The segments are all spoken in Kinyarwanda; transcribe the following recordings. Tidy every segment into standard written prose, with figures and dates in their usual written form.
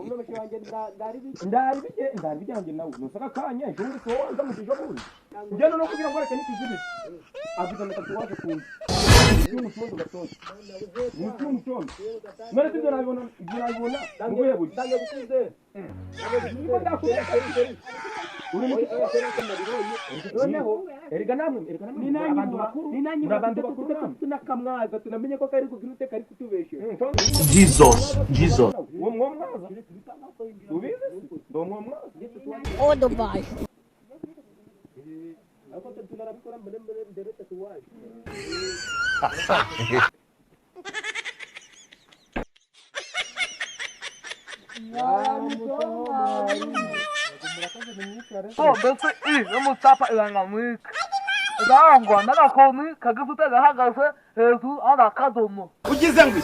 umwe mushi wanjye ndari bije wanjye nawe nusaka kanya ejo muri so wanza mu gijo buri ugenda no kugira ngo reka nikizibiti avuga natatu waje kumva n'umutondo gatoya n'umutondo none tujye nabibona nguye buri tangiye gukuze niba ndakuze uri mu noneho erega namwe abantu bakuru abantu bakuru tunakamwaza tunamenye ko kari kugira ute kari kutubeshe Jesus uwo mwomwaza ubizi ndo mwomwaza Odo vai. ako tunarabikora mbere ndere tatuwaje mbese n'umutsapa irangamwika irangwa n'agakomi kagifite gahagaze hejuru ari akadomo ugize ngo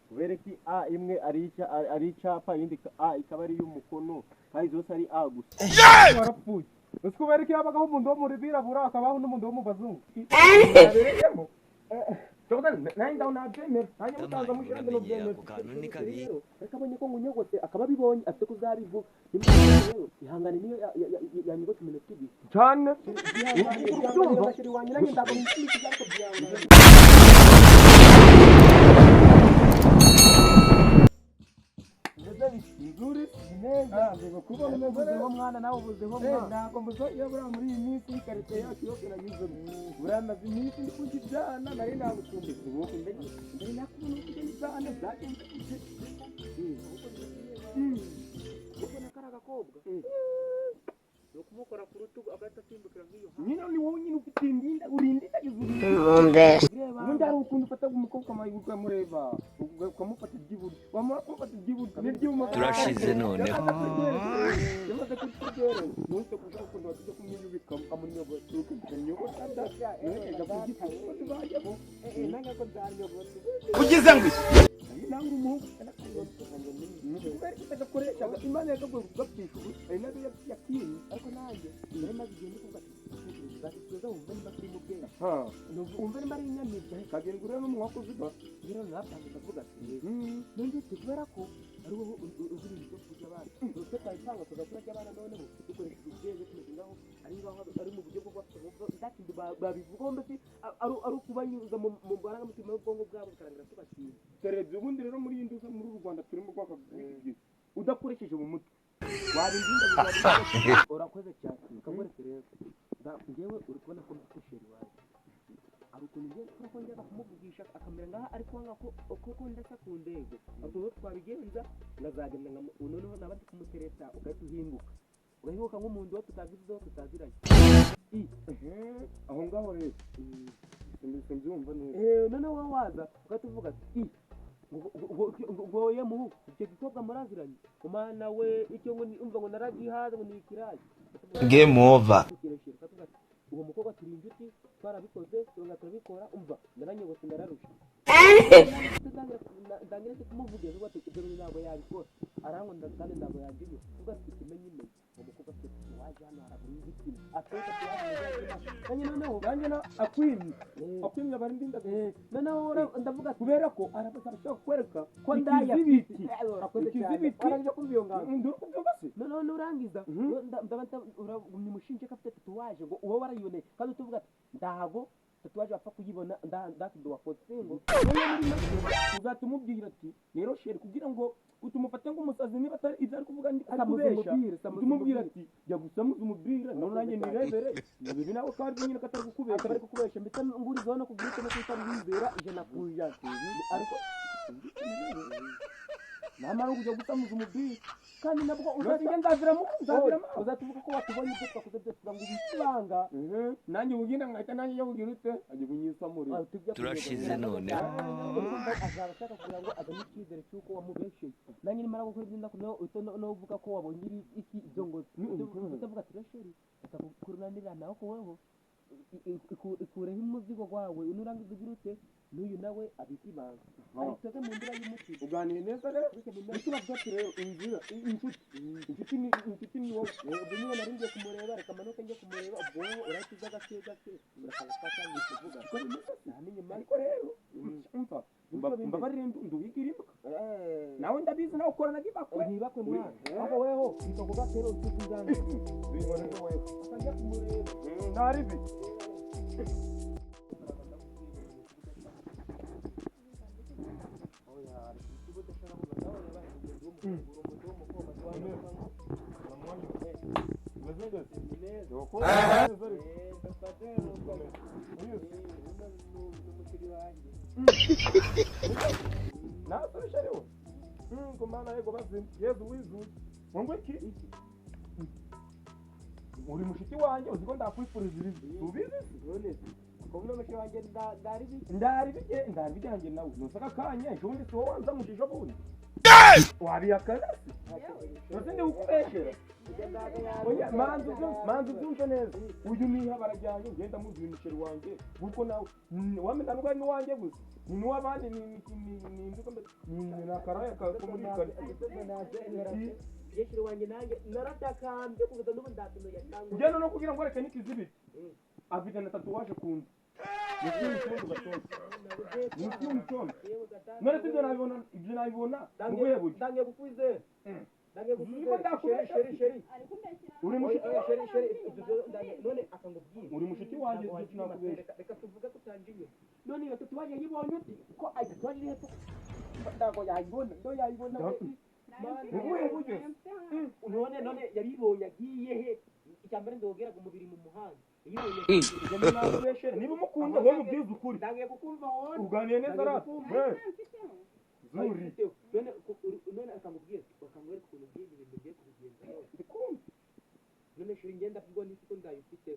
kubera ki a imwe ari icapa yindi a ikaba ari y'umukono kandi zose ari a gusa warapfuye uzi kubera ki habagaho umuntu wo muri birabura akabaho n'umuntu wo mu bazungu yabereyemo nanjye ndaho nabyemera nanjye mutanza mushirande no byemera reka abonye ko ngunyogose akaba bibonye afite kuzabivuga ihangane niyo yanyigo tumenetse ibi cyane urukundo bashiri wanjye nanjye ndabona ikindi cyariko byangana nzuri neza ngo kuba umuzeho mwana nawe ubuzeho mwana nako muzo iyo bura muri iyi minsi karite yacu yo kiranyuze burana iminsi kugibyana nari nagukumbuye ubuko ndege ndari nakubona kugenda cyane zagenze uko nakaraga kobwa no kumukora ku rutugu agahita asimbukira nk'iyo nyine ni wowe nyine ufite indinda urindira ubundi hari ukuntu ufata umukobwa amayuka mureba ukamufata iby'iburyo wamara kumufata iby'iburyo n'ibyuma turashize none yamaze kuryohera nuko kushaka ukuntu watujya kumwiyubika amunyobo tukunyobo sadaka neza kugituma tubajyamo nanga ko byanyobo ugize ngo nanga umuhungu agakoresha imana yakagoye kugapfisha ari nabyo yakini ariko nanjye rero maze igihe ndikuvuga bazituza wumva niba turi mu bwenge wumva niba ari inyamibwa kagenda ureba n'umwaka uziba rero napanze ndavuga ati nongeye kubera ko ari wowe ugura ibyo kurya abana twe twayitanga tugakora ry'abana noneho dukoresheje ubwenge tumeze ngaho ari mu buryo bwo kubafasha ndakindi babivugaho mbese ari ukubanyuza mu marangamutima y'ubwonko bwabo bikarangira tubatinya terebye ubundi rero muri iyi nduza muri uru Rwanda turimo bwaka bw'iki udakoresheje mu mutwe warinda urakoze cyane ukamureke rero njyewe uri kubona ko mbikusheri wawe ari ukuntu njye turakongera kumuvugisha akamera ngaho ari kwanga ko ndasa ku ndego ariko twabigenza ngazagenda noneho nabandi kumutereta ugahita uhinguka nk'umuntu wo tutazizeho tutaziranye aho ngaho rero simbyumva neza noneho wowe waza ugahita uvuga ati ngoye muhu icyo gikobwa muraziranye umwana we icyo ngo umva ngo naragihaze ngo ni ikirayi game over uwo mukobwa turi inshuti twarabikoze turabikora umva naranyogose ndararusha ndangire kumuvugira ngo ati ibyo ntabwo yabikora arango ndakane ntabwo yagiye uvuga ati kimenye ime uwo mukobwa ati waje hano harabura igitsina ateka cyane noneho nanjye akwimye abari ndinda noneho ndavuga kubera ko arabashaka kwereka ko ndaya ibiti urakoze cyane arangije kumva iyo ngano nduri kubyumva se noneho nurangiza uragumye umushinje ko afite tatuwaje ngo uwo warayiboneye kandi tuvuga ati ndahago tatuwaje wapfa kuyibona ndatuduwa fotingo uzatumubwira ati rero sheri kugira ngo utumufate nk'umusazi niba atari ibyo ari kuvuga ndi kubesha utumubwira ati jya gusamuza umubwira none nanjye nirebere ibi nawe kandi nyine ko atari kukubesha mbese ngurizaho no kugira icyo no kwitaba wizera ijana ku ijana ariko namara kujya gusamuza umubwira kandi nabwo uzaziramo uzatuvuga ko watubonye ibyo twakoze byose ngo ubikibanga nanjye ubugenda nkahita nanjye yo kugira ute ajye kunyisamure turashize none azaba ashaka kugira ngo azane icyizere cy'uko wamubesheye nanjye nimara gukora ibyo ndakumeho uhita no uvuga ko wabonye iki ibyo ngo utavuga ati resheri utakurunanira nawe ko weho ikureho umuzigo wawe unurangiza ugira ute n'uyu nawe abita ibanga ahitaze mu nzira y'umuti uganiye neza rero bituma byose rero inzira inshuti ni wowe ubwo nyine nari ngiye kumureba reka manuke njye kumureba ubwo wowe urahita gake urasanga twatangiye kuvuga namenye ariko rero umva mbabarire nduhigira imbwa nawe ndabizi nawe ukorana n'ibakwe ntibakwe mwana aho weho bikavuga kero utuzinjane bingore ni wewe akajya kumureba naribi nasubishariwe kumana yego bazima yezu wizu ngo iki uri mushiki wanjye uziko ndakwifuriza irizi ubizi none kubona mushiki wanjye ndari bijyanye nawe nusaka kanya ejo bundi si wowe wanza mujisho bundi wabiyakana nose ndi ukubeshera oya manzi ubyumve neza uyu niha barajyanye ngenda muzi umusheri wanjye kuko nawe wamenya ngo ni wanjye gusa ni n'uwabandi ni nakaraya ko muri kare yeshire wanjye nanjye naratakambye kugeza n'ubu ndatuye cyangwa ugenda no kugira ngo reke nikizibiti afite na tatuwaje kundu none ibyo nabibona ubuhe buryo ndangiye gukwize sheri uri mushiki none akangubwira uri mushiki wanjye nakubesha reka tuvuge kutangiye none iyo tatuwaje yibonye uti ko ay tatuwaje iri hepfo ndago yayibona ubuhe buryo none yaribonye agiye he icyambere ndogera umubiri mu muhanda niba umukunda wowe ubwiza ukuri ndangiye kukumva wowe uganiye neza rata zuri none akangubwira bakangwereka ukuntu ugiye ibintu bigiye kubigenza none shuri ngenda bwo n'isiko ndayifite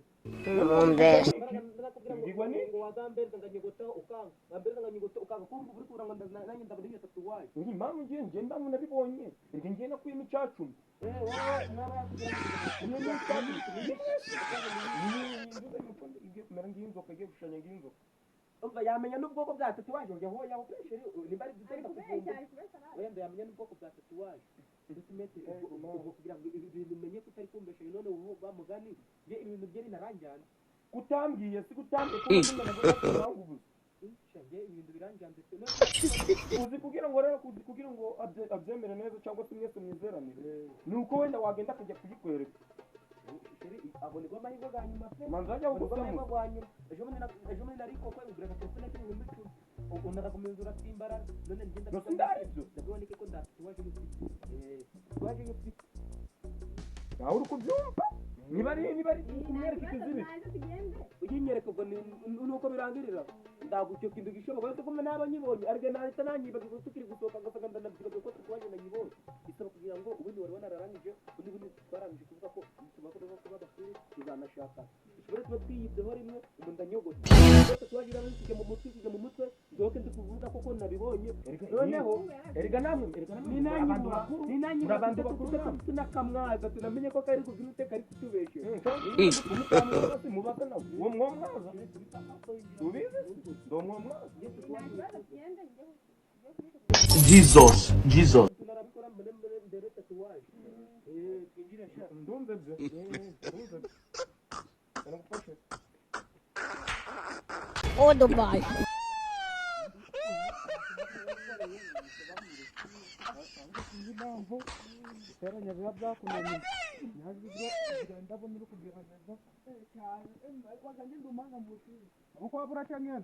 Mbigwa ni ngo wazambeza nganyogota ukanga ngambeza nganyogota ukanga kumva uri kuranga nanjye ndabiri tatuwaje ni impamvu ngiye ngenda mu nabibonye ndi ngenda kwima icacumi yamenya n'ubwoko bwa tatuwaje ujya aho yaho kwishuri nimba ari dutereka kuvumba wenda yamenya n'ubwoko bwa tatuwaje kugira ngo ibintu umenye ko utari kumbesha none ubu bamugani ye ibintu bye binaranjyana kutambwiye si kutambye ko ndumva nago ubu nje ibintu biranjyanze uzi kugira ngo rero kugira ngo abyemere neza cyangwa se mwese mwizerane nuko wenda wagenda kujya kuyikwereka abonirwa amahirwe bwa nyuma pe manzajya amahirwe bwa nyuma ejo bundi nariko ko igura telefone cy'ibihumbi 10 unaza kumenzura tsimbara none ngenda ndaboneke ko ndatuwaje twaje ngufite aho uri kubyumva niba ari kumwereka ikizibi uginyereka ubwo nuko birangirira ndagucyo kintu gishoboka ko kumwe n'abanyibonye arge nahita nanyibaga tukiri gusohoka ngasaga ndanabyiga ko twaje nayibonye isaba kugira ngo ubundi wari wanararangije ubundi twarangije kuvuga ko tubakora ko kuba bakuru tuzanashaka ishobora tuba twiyibyeho rimwe umuntu anyogote twaje rangije mu mutwe ndoke ndi kuvuga koko nabibonye noneho erega namwe ni nanyi bakuru tunakamwaza tunamenye ko kari kugira ute kari kutubeshe mubaka nawe uwo mwomwaza ubizi ndo mwomwaza Jesus ndumve Oh, Dubai. impamvu iteranya biba byakunaniye ntabwo ibyo ndabona uri kugerageza cyane wazanye ndumanga mu ishuri uko wabura cyangwa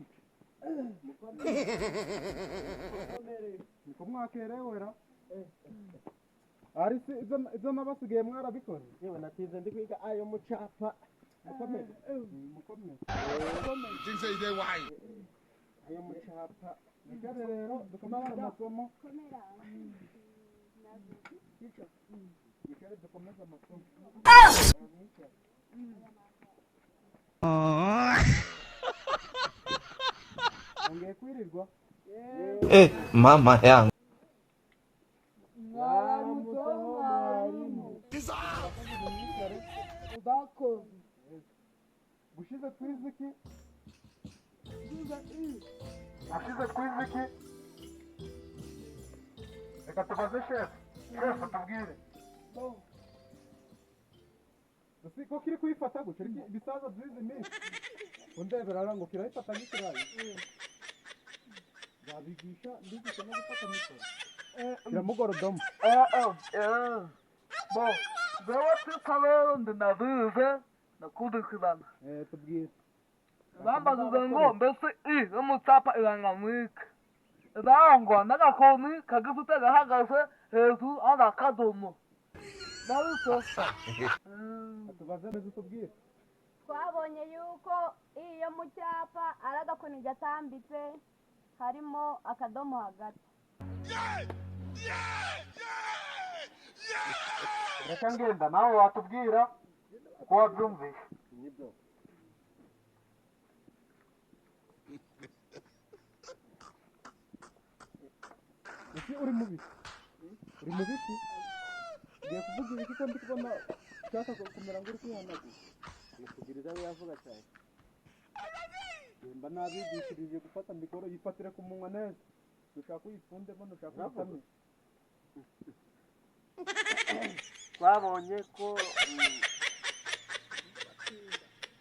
niko mwakerewera ari se izo nabasigaye mwarabikora yewe natize ndi kwiga ayo mucapa mukomeye ayo mucapa nigare rero dukomeze amasomo nigare dukomeze amasomo ongeye kwirirwa mama yangu gushize twize iki ashize twize iki reka tubaze shefu tubwire gusa ko kiri kuyifata gutyo ibisaza byize iminsi undebera ngo kirayifata nk'ikirayi nzabigisha ndigisha no gufata mikoro Kiramugorodomo. Bo, zewe tutale ndinabize nakudikirana. Tubwire. Bambaza ngo mbese umutsapa irangamwika. Dangwa n'agakoni kagifite gahagaze hejuru ari akadomo. Narutosa. Tubaze neza tubwire. twabonye yuko iyo mu cyapa ari agakoni gatambitse harimo akadomo hagati. Reka ngenda nawe watubwira uko wabyumvise. nibyo Ese uri mu biki? Uri mu biki? Ngiye kuvuga ibiki ko ndi kubona ushaka kumera ngo uri kwihanagura. nikugiriza we yavuga cyane Mba nabigishirije gufata mikoro yifatire ku munwa neza. Dushaka uyifundemo dushaka uyifame. twabonye ko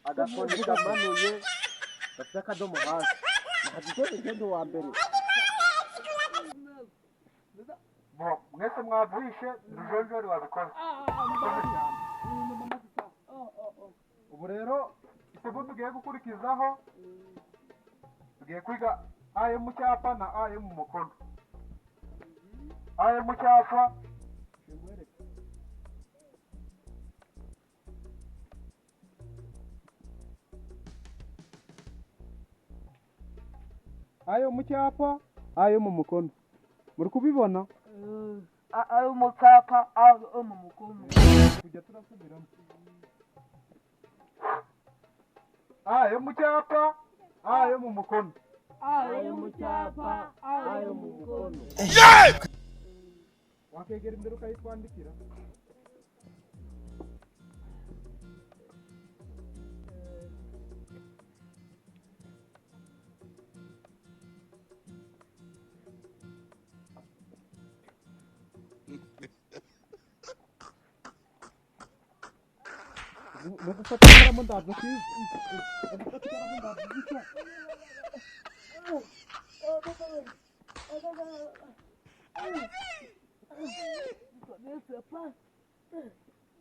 agakoni kamanuye gafite akadomo hasi ntabwo igendo wa mbere Bo, mwese mwabyishe ndujonjori wabikoze. Ubu rero isomo tugiye gukurikizaho tugiye kwiga ayo mu cyapa na ayo mu mukono. Ayo mu cyapa Ayo mu cyapa, ayo mu mukono. Muri kubibona? ayo mu cyapa ayo mu mukono. Kujya turasubiramo. Ayo mu cyapa ayo mu mukono. Ayo mu cyapa ayo mu mukono. Wakegera imbere ukayitwandikira. Nagufata ikaramu ndabyo kizi. Nagufata ikaramu ndabyo gutya.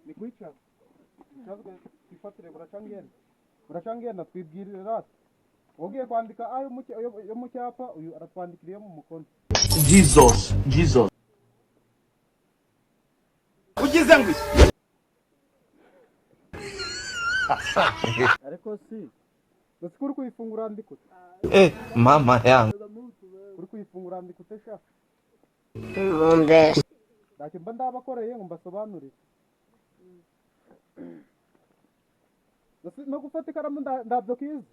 Ni kwicara. Cyazwe twifatire buracangenda twibwirire rati. Ugiye kwandika ayo mu cyapa uyu aratwandikira iyo mu mukono. Jesus. ugize ngo ariko si Basi kuri kuyifungura andika ute? Mama yangu. Kuri kuyifungura andika ute sha? Ngombe. Ntacyo mba ndabakoreye ngo mbasobanurire. Basi no gufata ikaramu ndabyo kizi.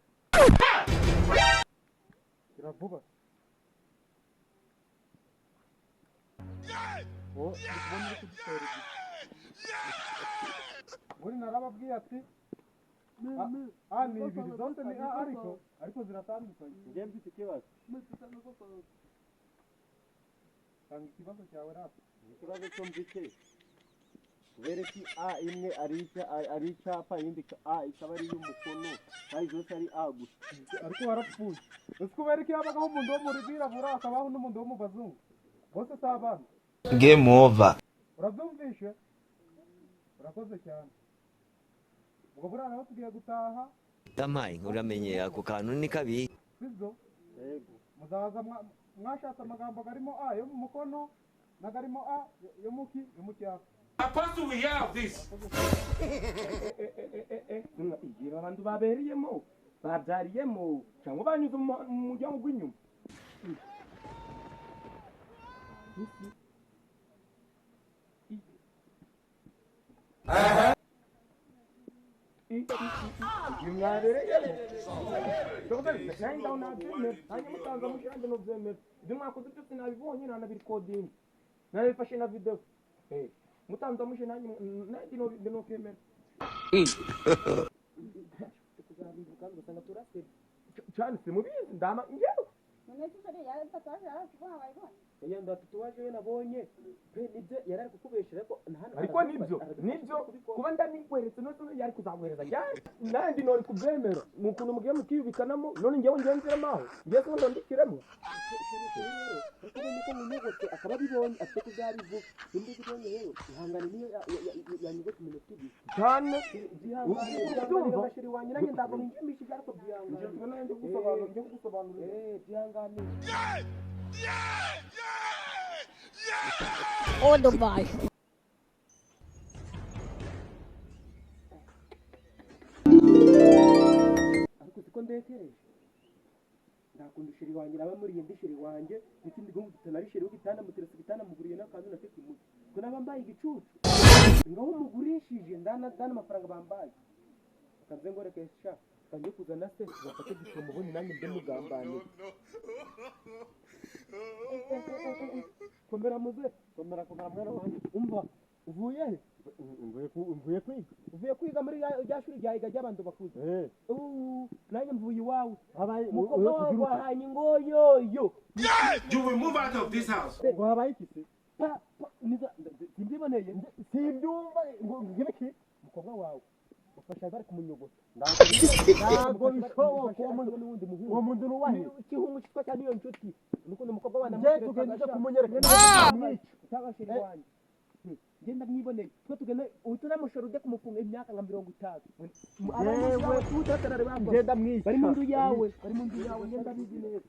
Kiravuba. Ndikubona uri kudutera igiti. Buri narababwiye ati ni ibiri zose ni ariko ziratandukanye. njye mfite ikibazo Tanga ikibazo cyawe rapa. ikibazo cyo mfite kubera ko a imwe ari icyapa iyindi a ikaba ari iy'umukono kandi zose ari a gusa Ariko warapfuye. Ese kubera ko yabagaho umuntu wo muri birabura akabaho n'umuntu wo mu bazungu. Bose si abana. Game over. Urabyumvishe? Urakoze cyane. Ubwo buriya naho tugiye gutaha. Damayi uramenye ako kantu ni kabi. Sibyo? yego Muzaza mwashatse amagambo garimo a yo mu mukono nagarimo a yo mu cyapa. igihe abantu babereyemo babyariyemo cyangwa banyuze mu muryango w'inyuma. mwabereyemo nanjye ndaho nabyemera nanjye mutanza mushirange n'ubyemera ibyo mwakoze byose nabibonye nanabirikodinga nabifashe na videwo mutanza mushe nanjye nokemera cyane simubizi ndama njyewe iyo ndatatuwaje we nabonye nibyo yari ari kukubeshera ariko nibyo kuba ndanikweretse nose yari kuzaguhereza cyane nanjye nori kubyemera ni ukuntu mugiye mukiyubikanamo none njyewe ngenziremo aho ngiye kuba ndandikiremo akaba abibonye afite kuzabivuga indi bibonye rero ihangane niyo yanyuze ku minota ibiri cyane byumva bashiri wanjye nanjye ntabwo binjimishije ariko byihangane njye kugusobanurira byihangane Oh, Dubai. ariko siko ndekereje ndakunda shiri wanjye naba muri ndi shiri wanjye n'ikindi gihugu kitanari shiri w'igitanda muteretse igitanda muguriye n'akantu na teki muti ko nabambaye igicucu ngaho mugurishije ndana amafaranga bambaye akaze ngo reka sha kanjye kuzana se bafate gisumo ubundi nanjye mbe mugambanye komera muze komera mwana wanjye umva uvuye he uvuye kwiga muri rya shuri rya iga ry'abantu bakuze nanjye mvuye iwawe umukobwa wawe wahanye ingoyoyo you will move out of this house ngo habaye iki se simbyiboneye simbyumva ngo ngibiki umukobwa wawe ufasha bari kumunyogota ntabwo bishoboka uwo muntu nuwahe ikihungu cyitwa cyane iyo nshuti nukundi umukobwa wana mutse tugendeye kumunyereka utabashiri wanjye genda mwiboneye twe tugenda utuna mushoro ujye kumufunga imyaka nka 50 yewe tutatarare bambo genda mwica bari mu ndu yawe genda bizi neza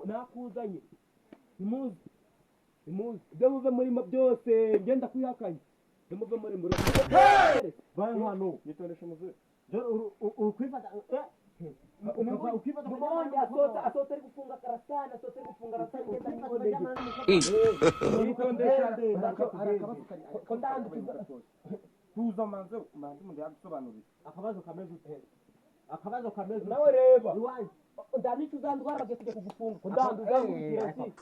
nakuzanye imuzi ibyo muve murimo byose ngenda kwihakanye muve muri baye hano nitondesha muze ukwifata asota ari gufunga karasana ngenda nitondesha tuza manze mundi yagusobanurira akabazo kameze nawe reba ndanicu uzandwara bagiye kujya kugufunga ndanduza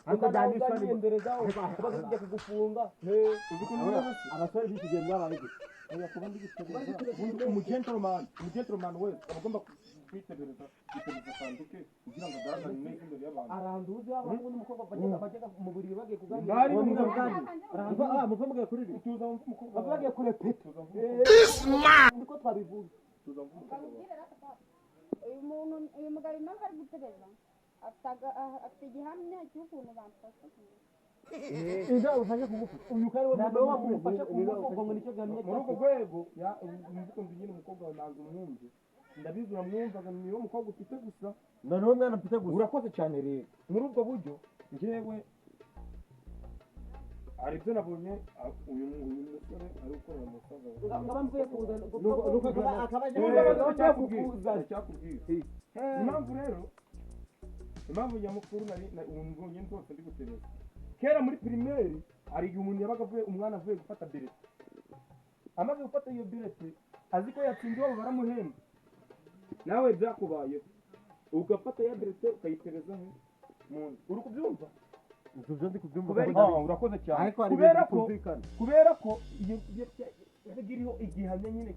ariko ndanisha n'inderezaho bagiye kujya kugufunga abasore b'ikigeni mwabaye oya kuba ndi gutegereza umugentleman wese agomba kwitegereza sanduke kugira ngo agaragare neza imbere y'abantu aranduze aho n'umukobwa bajyaga mu buriri bagiye kuganira bari mu mugandi muva mugiye kuri ibi tuza umukobwa bagiye kure peto niko twabivuga tuza uyu mugabo impamvu ari gutegereza afite igihamya cy'ukuntu bamufashe inda ufashe kumufu uyu kare wowe wamufashe kumufu ngo nicyo gihamya muri uko rwego mvuko nyine umukobwa wawe ntabwo umwumve ndabizi uramwumvaga niyo mukobwa ufite gusa noneho mwana mfite gusa urakoze cyane rero muri ubwo buryo njyewe hari ibyo nabonye uyu musore ari gukorera umusaza akaba mvuye kuzana akaba cyakubwira impamvu rero impamvu nyamukuru mbonye nzose ndi gutereza kera muri primaire hari igihe umuntu yabaga umwana avuye gufata birete amaze gufata iyo birete azi ko yatsinze iwabo baramuhemba nawe byakubayeho ugafata ya birete ukayiterezaho muntu uri kubyumva ibyo ndi kubyumva urakoze cyane kubera ko iyo iriho igihamya nyine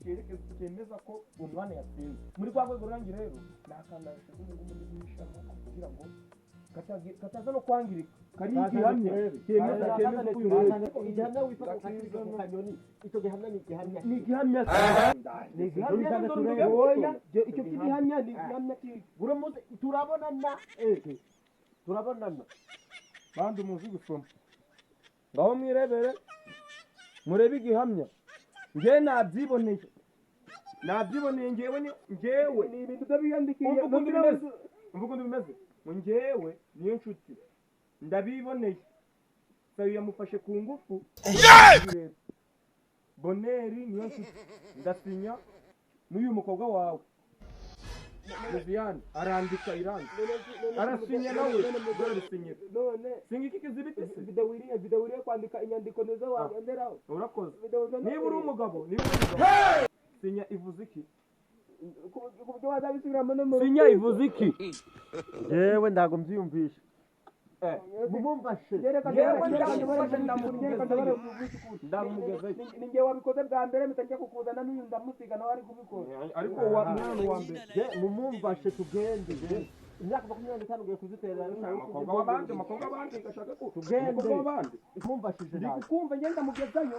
cyemeza ko umwana yatsinze muri kwa rwego rurangi rero nakandasha kugira ngo kataza no kwangirika kari igihamya cyemeza ko uyu igihamya wifata ukakirika mu kanyoni icyo gihamya ni igihamya oya icyo gihamya ni igihamya buramuze turabonana bandi muzi gusoma ngaho mwirebere murebe igihamya njyewe nabyiboneye njyewe ni ibintu byabiyandikiye mvugo bimeze ngo njyewe niyo nshuti ndabiboneye sayo yamufashe ku ngufu boneri niyo nshuti ndasinya n'uyu mukobwa wawe Viviane arandika irangi arasinya nawe arasinya none singa iki kizibiti video wiriye kwandika inyandiko neza wagenderaho urakoze niba uri umugabo sinya ivuze iki kubyo wazabisubiramo no sinya ivuze iki yewe ndago mbyiyumvisha mumumfashe ninjye wabikoze bwa mbere mitajya kukuzana n'uyu ndamusiga nawe ari kubikora ariko mwana wa mbere mumumfashe tugende imyaka 25 ugiye kuziterera umukobwa w'abandi gashaka ko tugende mumfashije ndi kukumva ngenda mugezayo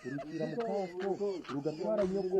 urushyira mu kaso rugatwara nyoko